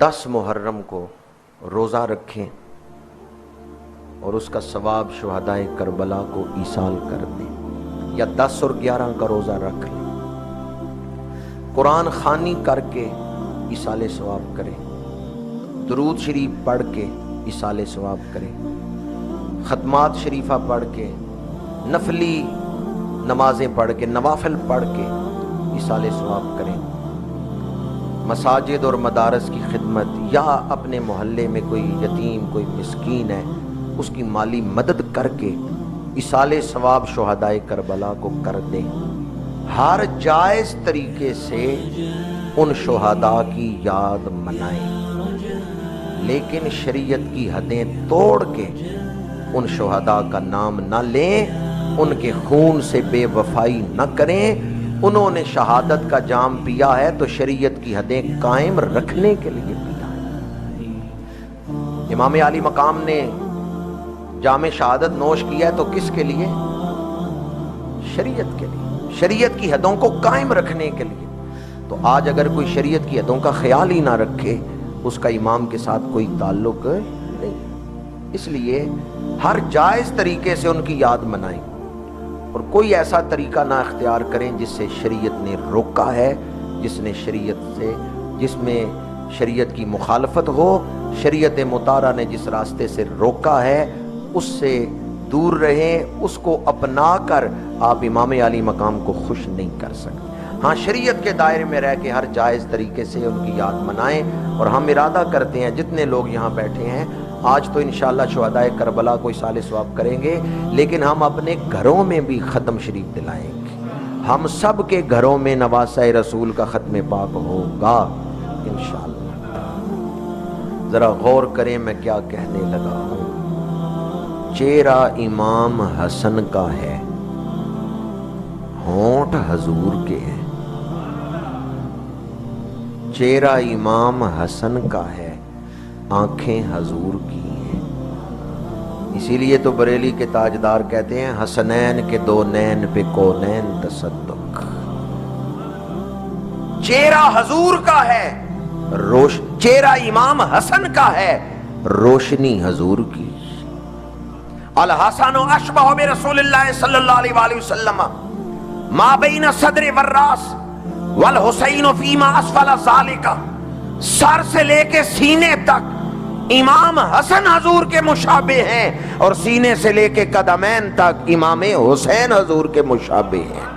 10 محرم کو روزہ رکھیں اور اس کا ثواب شہدائے کربلا کو ایصال کر دیں، یا 10 اور 11 کا روزہ رکھ لیں، قرآن خوانی کر کے ایصال ثواب کریں، درود شریف پڑھ کے ایصال ثواب کریں، ختمات شریفہ پڑھ کے، نفلی نمازیں پڑھ کے، نوافل پڑھ کے ایصال ثواب کریں، مساجد اور مدارس کی خدمت، یا اپنے محلے میں کوئی یتیم کوئی مسکین ہے اس کی مالی مدد کر کے ایصال ثواب شہدائے کربلا کو کر دیں۔ ہر جائز طریقے سے ان شہداء کی یاد منائیں، لیکن شریعت کی حدیں توڑ کے ان شہداء کا نام نہ لیں، ان کے خون سے بے وفائی نہ کریں۔ انہوں نے شہادت کا جام پیا ہے تو شریعت کی حدیں قائم رکھنے کے لیے پیا ہے۔ امام عالی مقام نے جام شہادت نوش کیا ہے تو کس کے لیے؟ شریعت کے لیے، شریعت کی حدوں کو قائم رکھنے کے لیے۔ تو آج اگر کوئی شریعت کی حدوں کا خیال ہی نہ رکھے، اس کا امام کے ساتھ کوئی تعلق نہیں۔ اس لیے ہر جائز طریقے سے ان کی یاد منائیں، اور کوئی ایسا طریقہ نہ اختیار کریں جس سے شریعت نے روکا ہے، جس میں شریعت کی مخالفت ہو۔ شریعت مطہرہ نے جس راستے سے روکا ہے اس سے دور رہیں، اس کو اپنا کر آپ امام عالی مقام کو خوش نہیں کر سکتے۔ ہاں، شریعت کے دائرے میں رہ کے ہر جائز طریقے سے ان کی یاد منائیں، اور ہم ارادہ کرتے ہیں جتنے لوگ یہاں بیٹھے ہیں آج تو انشاءاللہ شہدائے کربلا کو ایصال ثواب کریں گے، لیکن ہم اپنے گھروں میں بھی ختم شریف دلائیں گے۔ ہم سب کے گھروں میں نواسۂ رسول کا ختم پاک ہوگا انشاءاللہ۔ ذرا غور کریں میں کیا کہنے لگا ہوں۔ چہرہ امام حسن کا ہے، ہونٹ حضور کے ہیں۔ چہرہ امام حسن کا ہے، آنکھیں حضور کی ہیں۔ اسی لیے تو بریلی کے تاجدار کہتے ہیں حسنین کے دو نین پہ کونین تصدق۔ چہرہ حضور کا ہے، چہرہ امام حسن کا ہے، روشنی حضور کی۔ الحسن اشبہ برسول اللہ صلی اللہ علیہ وآلہ وسلم ما بین صدر والراس والحسین فیما اسفل ذالک۔ سر سے لے کے سینے تک امام حسن حضور کے مشابہ ہیں، اور سینے سے لے کے قدمین تک امام حسین حضور کے مشابہ ہیں۔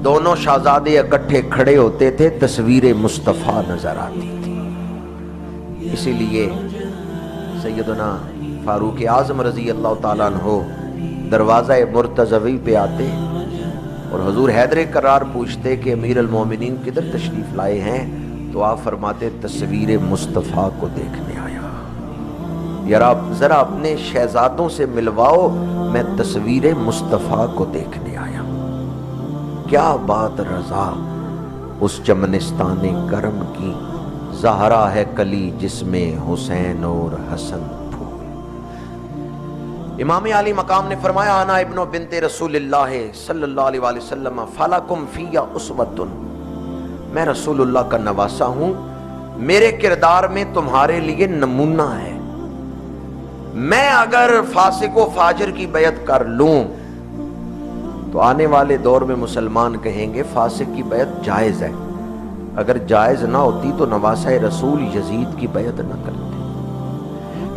دونوں شہزادے اکٹھے کھڑے ہوتے تھے، تصویر مصطفیٰ نظر آتی تھی۔ اسی لیے سیدنا فاروق اعظم رضی اللہ تعالیٰ عنہ دروازہ مرتضوی پہ آتے اور حضور حیدر کرار پوچھتے کہ امیر المومنین کدھر تشریف لائے ہیں، تو آپ فرماتے تصویر مصطفیٰ کو دیکھنے آیا۔ یار آپ ذرا اپنے شہزادوں سے ملواؤ، میں تصویر مصطفیٰ کو دیکھنے آیا۔ کیا بات رضا اس چمنستان کرم کی، زہرا ہے کلی جس میں حسین اور حسن پھول۔ امام عالی مقام نے فرمایا انا ابن بنت رسول اللہ صلی اللہ علیہ وآلہ وسلم فلکم فی اسوۃ، میں رسول اللہ کا نواسا ہوں، میرے کردار میں تمہارے لیے نمونہ ہے۔ میں اگر فاسق و فاجر کی بیعت کر لوں تو آنے والے دور میں مسلمان کہیں گے فاسق کی بیعت جائز ہے، اگر جائز نہ ہوتی تو نواسہ رسول یزید کی بیعت نہ کرتے۔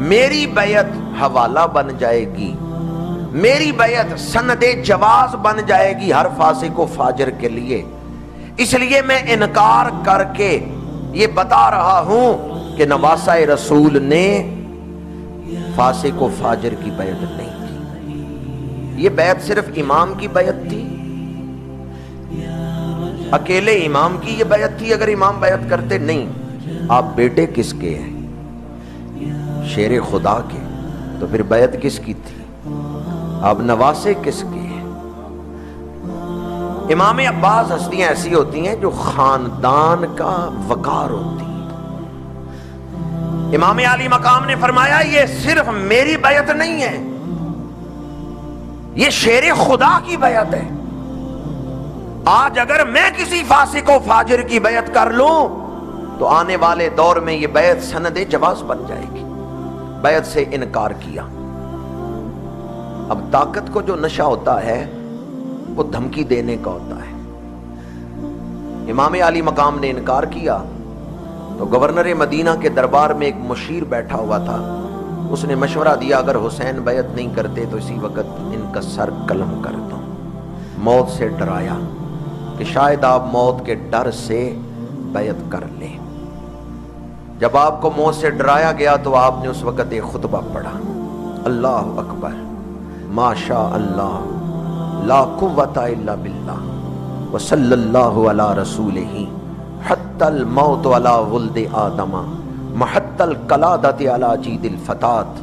میری بیعت حوالہ بن جائے گی، میری بیعت سند جواز بن جائے گی ہر فاسق و فاجر کے لیے۔ اس لیے میں انکار کر کے یہ بتا رہا ہوں کہ نواسہ رسول نے فاسق و فاجر کی بیعت نہیں کی۔ یہ بیعت صرف امام کی بیعت تھی، اکیلے امام کی یہ بیعت تھی۔ اگر امام بیعت کرتے نہیں، آپ بیٹے کس کے ہیں؟ شیر خدا کے، تو پھر بیعت کس کی تھی؟ آپ نواسے کس کے ہیں؟ امام عباس ہستیاں ایسی ہوتی ہیں جو خاندان کا وقار ہوتی ہیں۔ امام عالی مقام نے فرمایا یہ صرف میری بیعت نہیں ہے، یہ شیر خدا کی بیعت ہے۔ آج اگر میں کسی فاسق و فاجر کی بیعت کر لوں تو آنے والے دور میں یہ بیعت سند جواز بن جائے گی. بیعت سے انکار کیا. اب طاقت کو جو نشہ ہوتا ہے وہ دھمکی دینے کا ہوتا ہے. امام علی مقام نے انکار کیا تو گورنر مدینہ کے دربار میں ایک مشیر بیٹھا ہوا تھا. اس نے مشورہ دیا اگر حسین بیعت نہیں کرتے تو اسی وقت ان کا سر قلم کر دو. موت سے ڈرایا کہ شاید آپ موت کے ڈر سے بیعت کر لیں. جب آپ کو موت سے ڈرایا گیا تو آپ نے اس وقت ایک خطبہ پڑھا, اللہ اکبر ما شاء اللہ لا قوت الا باللہ وصلی اللہ علی رسولہ حتی الموت علی ولد آدم محت القلادۃ علی جید الفتات.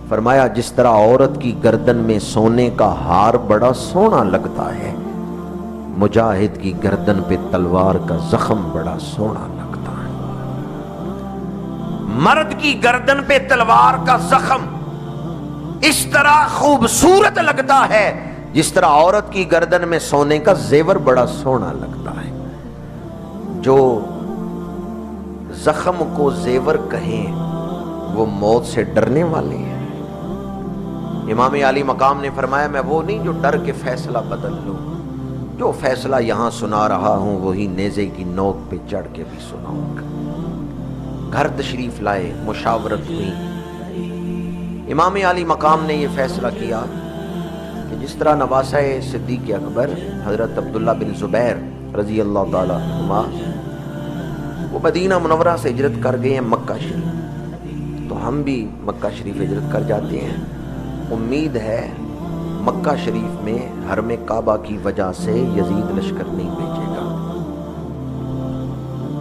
فرمایا جس طرح عورت کی گردن میں سونے کا ہار بڑا سونا لگتا ہے, مجاہد کی گردن پہ تلوار کا زخم بڑا سونا لگتا ہے. مرد کی گردن پہ تلوار کا زخم اس طرح خوبصورت لگتا ہے جس طرح عورت کی گردن میں سونے کا زیور بڑا سونا لگتا ہے. جو زخم کو زیور کہیں وہ موت سے ڈرنے والے ہیں. امام علی مقام نے فرمایا میں وہ نہیں جو ڈر کے فیصلہ بدل لوں, جو فیصلہ یہاں سنا رہا ہوں وہی نیزے کی نوک پہ چڑھ کے بھی سناؤں گا. گھر تشریف لائے, مشاورت ہوئی. امام علی مقام نے یہ فیصلہ کیا کہ جس طرح نواسہ صدیق اکبر حضرت عبداللہ بن زبیر رضی اللہ تعالیٰ عنہما وہ مدینہ منورہ سے ہجرت کر گئے ہیں مکہ شریف, تو ہم بھی مکہ شریف ہجرت کر جاتے ہیں. امید ہے مکہ شریف میں حرم کعبہ کی وجہ سے یزید لشکر نہیں بھیجے گا.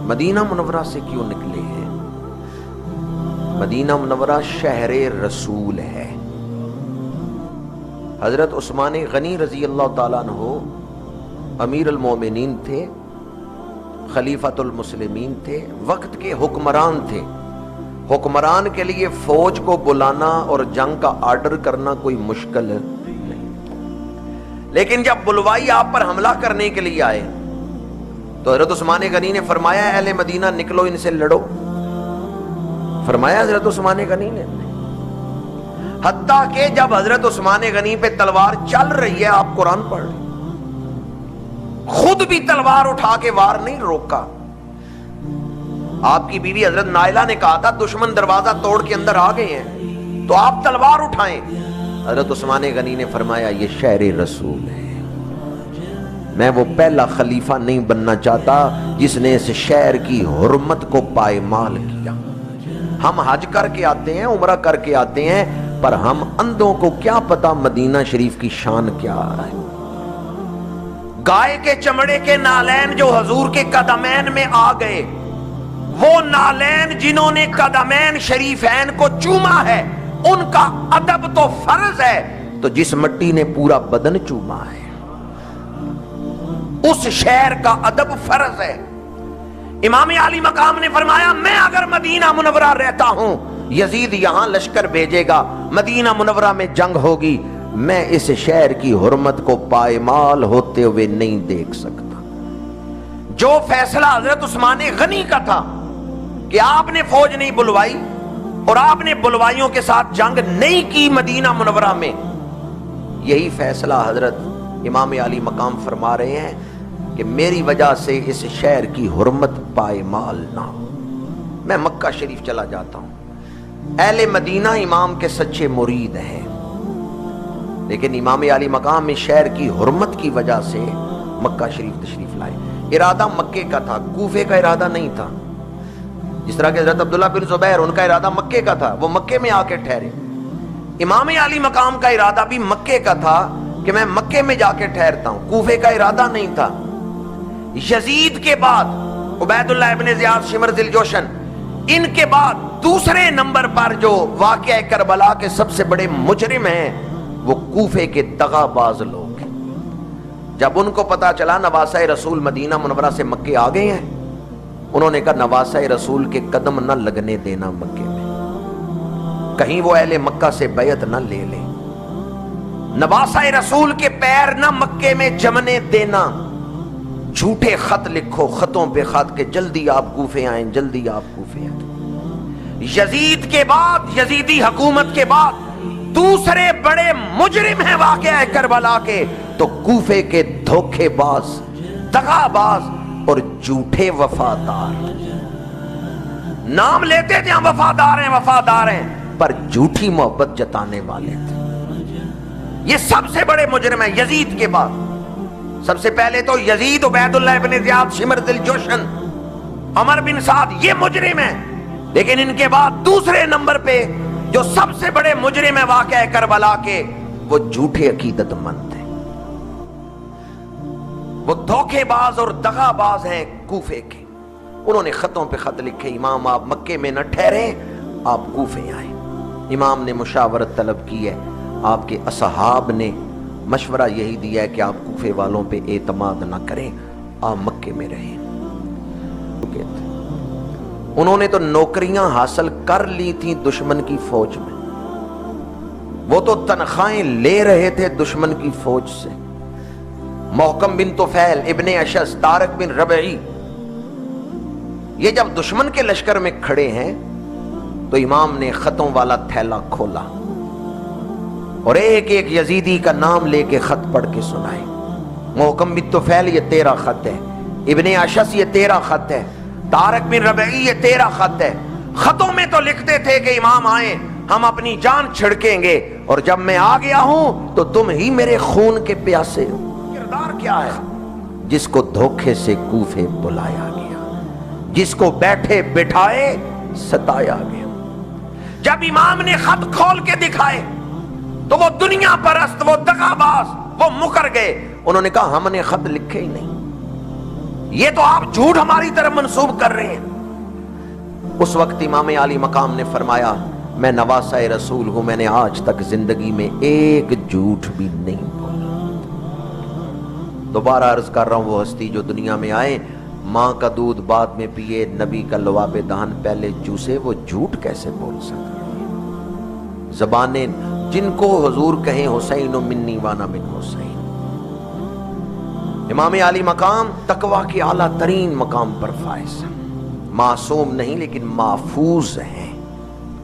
مدینہ منورہ سے کیوں نکلے ہیں؟ مدینہ منورہ شہر رسول ہے. حضرت عثمان غنی رضی اللہ تعالیٰ عنہ امیر المومنین تھے, خلیفۃ المسلمین تھے, وقت کے حکمران تھے. حکمران کے لیے فوج کو بلانا اور جنگ کا آرڈر کرنا کوئی مشکل نہیں, لیکن جب بلوائی آپ پر حملہ کرنے کے لیے آئے تو حضرت عثمان غنی نے فرمایا اہل مدینہ نکلو ان سے لڑو. فرمایا حضرت عثمان غنی نے, حتیٰ کہ جب حضرت عثمان غنی پہ تلوار چل رہی ہے آپ قرآن پڑھ رہے, خود بھی تلوار اٹھا کے وار نہیں روکا. آپ کی بیوی حضرت نائلہ نے کہا تھا دشمن دروازہ توڑ کے اندر آ گئے ہیں تو آپ تلوار اٹھائیں. حضرت عثمان غنی نے فرمایا یہ شہر رسول ہے, میں وہ پہلا خلیفہ نہیں بننا چاہتا جس نے اس شہر کی حرمت کو پائمال کیا. ہم حج کر کے آتے ہیں, عمرہ کر کے آتے ہیں, پر ہم اندھوں کو کیا پتا مدینہ شریف کی شان کیا ہے. گائے کے چمڑے کے نالین جو حضور کے قدمین میں آ گئے, وہ نالین جنہوں نے قدمین شریفین کو چوما ہے ان کا ادب تو فرض ہے, تو جس مٹی نے پورا بدن چوما ہے اس شہر کا ادب فرض ہے. امام علی مقام نے فرمایا میں اگر مدینہ منورہ رہتا ہوں, یزید یہاں لشکر بھیجے گا, مدینہ منورہ میں جنگ ہوگی, میں اس شہر کی حرمت کو پائمال ہوتے ہوئے نہیں دیکھ سکتا. جو فیصلہ حضرت عثمان غنی کا تھا کہ آپ نے فوج نہیں بلوائی اور آپ نے بلوائیوں کے ساتھ جنگ نہیں کی مدینہ منورہ میں, یہی فیصلہ حضرت امام علی مقام فرما رہے ہیں کہ میری وجہ سے اس شہر کی حرمت پائمال نہ ہو. میں مکہ شریف چلا جاتا ہوں. اہل مدینہ امام کے سچے مرید ہیں, لیکن امام علی مقام اس شہر کی حرمت کی وجہ سے مکہ شریف تشریف لائے. ارادہ مکے کا تھا, کوفے کا ارادہ نہیں تھا. جس طرح کہ حضرت عبداللہ بن زبیر ان کا ارادہ مکے کا تھا, وہ مکے میں آ کے ٹھہرے. امام علی مقام کا ارادہ بھی مکے کا تھا کہ میں مکے میں جا کے ٹھہرتا ہوں, کوفے کا ارادہ نہیں تھا. یزید کے بعد عبید اللہ ابن زیاد شمر ذی الجوشن, ان کے بعد دوسرے نمبر پر جو واقعہ کربلا کے سب سے بڑے مجرم ہیں وہ کوفے کے دغا باز لوگ ہیں. جب ان کو پتا چلا نواسہ رسول مدینہ منورہ سے مکے آ گئے ہیں, انہوں نے کہا نواسہ رسول کے قدم نہ لگنے دینا مکے میں, کہیں وہ اہل مکہ سے بیعت نہ لے لیں. نواسہ رسول کے پیر نہ مکے میں جمنے دینا. جھوٹے خط لکھو خطوں پہ خط کہ جلدی آپ کوفے آئیں، جلدی آپ کوفے آئیں۔ یزید کے بعد، یزیدی حکومت کے بعد دوسرے بڑے مجرم ہیں واقعہ کربلا کے تو کوفے کے دھوکے باز، دغا باز اور جھوٹے وفادار۔ نام لیتے تھے ہم وفادار ہیں وفادار ہیں، پر جھوٹی محبت جتانے والے تھے۔ یہ سب سے بڑے مجرم ہیں یزید کے بعد۔ سب سے پہلے تو یزید، عبید اللہ ابن زیاد، شمر ذی الجوشن، عمر بن سعد، یہ مجرم ہیں۔ لیکن ان کے بعد دوسرے نمبر پہ جو سب سے بڑے مجرم ہیں واقعہ کربلا کے، وہ جھوٹے عقیدت مند ہیں، وہ دھوکے باز اور دغا باز ہیں کوفے کے۔ انہوں نے خطوں پہ خط لکھے، امام آپ مکے میں نہ ٹھہریں، آپ کوفے آئیں۔ امام نے مشاورت طلب کی ہے، آپ کے اصحاب نے مشورہ یہی دیا ہے کہ آپ کوفے والوں پہ اعتماد نہ کریں، آپ مکے میں رہیں۔ انہوں نے تو نوکریاں حاصل کر لی تھیں دشمن کی فوج میں، وہ تو تنخواہیں لے رہے تھے دشمن کی فوج سے۔ محکم بن طفیل، ابن اشعث، طارق بن ربعی، یہ جب دشمن کے لشکر میں کھڑے ہیں تو امام نے خطوں والا تھیلا کھولا اور ایک ایک یزیدی کا نام لے کے خط پڑھ کے سنائے۔ محکم بن طفیل، یہ تیرا خط ہے، ابن اشعث یہ تیرا خط ہے، طارق بن ربعی یہ تیرا خط ہے۔ خطوں میں تو لکھتے تھے کہ امام آئیں ہم اپنی جان چھڑکیں گے، اور جب میں آ گیا ہوں تو تم ہی میرے خون کے پیاسے ہو۔ کردار کیا ہے؟ جس کو دھوکے سے کوفے بلایا گیا، جس کو بیٹھے بٹھائے ستایا گیا۔ جب امام نے خط کھول کے دکھائے تو وہ دنیا پرست، وہ دغا باز، وہ مکر گئے۔ انہوں نے کہا ہم نے خط لکھے ہی نہیں، یہ تو آپ جھوٹ ہماری طرف منسوب کر رہے ہیں۔ اس وقت امام عالی مقام نے فرمایا میں نواسہ رسول ہوں، میں نے آج تک زندگی میں ایک جھوٹ بھی نہیں بولا۔ دوبارہ عرض کر رہا ہوں، وہ ہستی جو دنیا میں آئے، ماں کا دودھ بعد میں پیے، نبی کا لعاب دہن پہلے چوسے، وہ جھوٹ کیسے بول سکتے ہیں؟ زبانیں جن کو حضور کہیں حسین منی وانا من حسین۔ امام عالی مقام تقوی کی اعلیٰ ترین مقام پر فائز ہیں، معصوم نہیں لیکن محفوظ ہیں،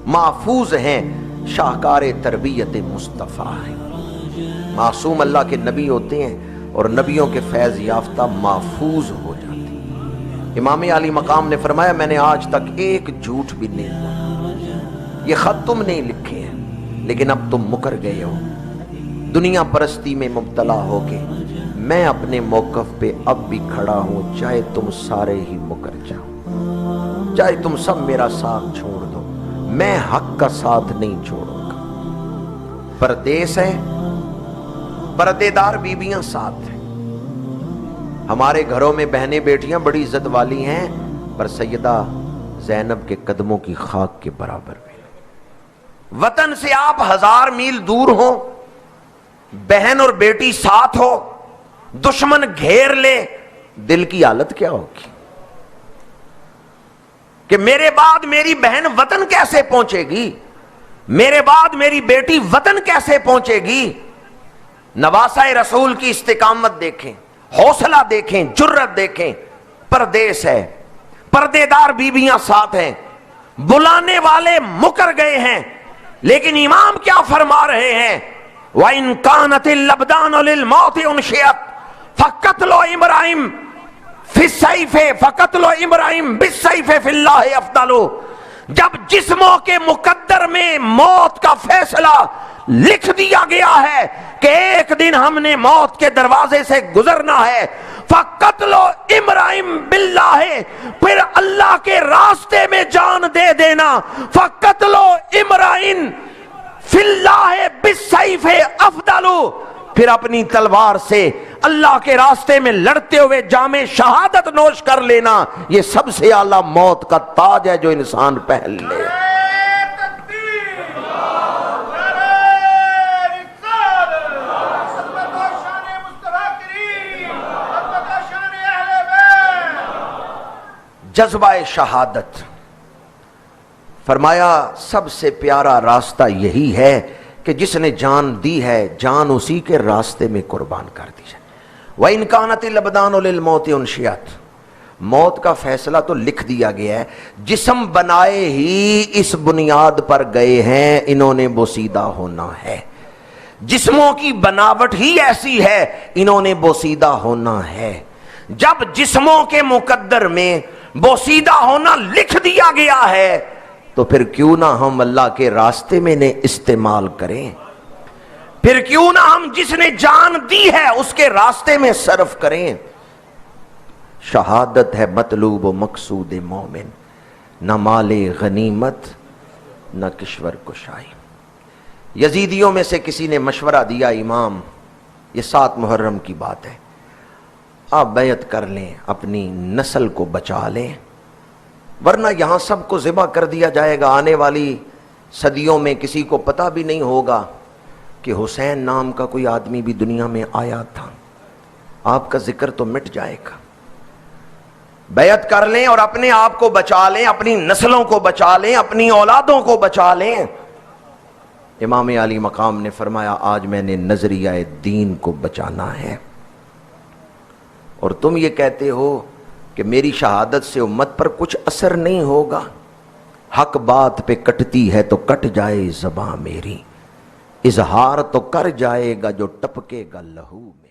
محفوظ ہیں، شاہکار تربیت مصطفیٰ ہیں۔ معصوم اللہ کے نبی ہوتے ہیں اور نبیوں کے فیض یافتہ محفوظ ہو جاتے ہیں۔ امام عالی مقام نے فرمایا میں نے آج تک ایک جھوٹ بھی نہیں بولا۔ یہ خط تم نہیں لکھے ہیں لیکن اب تم مکر گئے ہو، دنیا پرستی میں مبتلا ہو کے۔ میں اپنے موقف پہ اب بھی کھڑا ہوں، چاہے تم سارے ہی مکر جاؤ، چاہے تم سب میرا ساتھ چھوڑ دو، میں حق کا ساتھ نہیں چھوڑوں گا۔ پردیس ہے، پردے دار بیویاں ساتھ ہیں۔ ہمارے گھروں میں بہنیں بیٹیاں بڑی عزت والی ہیں، پر سیدہ زینب کے قدموں کی خاک کے برابر بھی۔ وطن سے آپ 1000 میل دور ہوں، بہن اور بیٹی ساتھ ہو، دشمن گھیر لے، دل کی حالت کیا ہوگی کہ میرے بعد میری بہن وطن کیسے پہنچے گی، میرے بعد میری بیٹی وطن کیسے پہنچے گی۔ نواسہ رسول کی استقامت دیکھیں، حوصلہ دیکھیں، جرت دیکھیں۔ پردیس ہے، پردے دار بیویاں ساتھ ہیں، بلانے والے مکر گئے ہیں، لیکن امام کیا فرما رہے ہیں؟ وَإِن كَانَتِ اللَّبْدَانُ لِلْمَوْتِ أُنشِئَتْ فَقَتْلُ إِبْرَاهِيمَ فِي السَّيْفِ فَقَتْلُ إِبْرَاهِيمَ بِالسَّيْفِ فِي اللَّهِ أَفْضَلُ۔ جب جسموں کے مقدر میں موت کا فیصلہ لکھ دیا گیا ہے کہ ایک دن ہم نے موت کے دروازے سے گزرنا ہے، فَقَتْلُ إِبْرَاهِيمَ بِاللَّهِ، پھر اللہ کے راستے میں جان دے دینا، فَقَتْلُ إِبْرَاهِيمَ فِي اللَّهِ بِالسَّيْفِ أَفْضَلُ، پھر اپنی تلوار سے اللہ کے راستے میں لڑتے ہوئے جام شہادت نوش کر لینا، یہ سب سے اعلیٰ موت کا تاج ہے جو انسان پہن لے۔ جذبہ شہادت، فرمایا سب سے پیارا راستہ یہی ہے کہ جس نے جان دی ہے، جان اسی کے راستے میں قربان کر دی جائے۔ وَإِنْ كَانَتِ الْأَبْدَانُ لِلْمَوْتِ أُنْشِئَتْ، موت کا فیصلہ تو لکھ دیا گیا ہے، جسم بنائے ہی اس بنیاد پر گئے ہیں انہوں نے بوسیدہ ہونا ہے، جسموں کی بناوٹ ہی ایسی ہے انہوں نے بوسیدہ ہونا ہے۔ جب جسموں کے مقدر میں بوسیدہ ہونا لکھ دیا گیا ہے تو پھر کیوں نہ ہم اللہ کے راستے میں نے استعمال کریں، پھر کیوں نہ ہم جس نے جان دی ہے اس کے راستے میں صرف کریں۔ شہادت ہے مطلوب و مقصود مومن، نہ مال غنیمت نہ کشور کشائی۔ یزیدیوں میں سے کسی نے مشورہ دیا، امام یہ 7 محرم کی بات ہے، آپ بیعت کر لیں، اپنی نسل کو بچا لیں، ورنہ یہاں سب کو ذبح کر دیا جائے گا، آنے والی صدیوں میں کسی کو پتہ بھی نہیں ہوگا کہ حسین نام کا کوئی آدمی بھی دنیا میں آیا تھا، آپ کا ذکر تو مٹ جائے گا۔ بیعت کر لیں اور اپنے آپ کو بچا لیں، اپنی نسلوں کو بچا لیں، اپنی اولادوں کو بچا لیں۔ امام علی مقام نے فرمایا آج میں نے نظریہ دین کو بچانا ہے، اور تم یہ کہتے ہو کہ میری شہادت سے امت پر کچھ اثر نہیں ہوگا، حق بات پہ کٹتی ہے تو کٹ جائے زباں میری، اظہار تو کر جائے گا جو ٹپکے گا لہو میں۔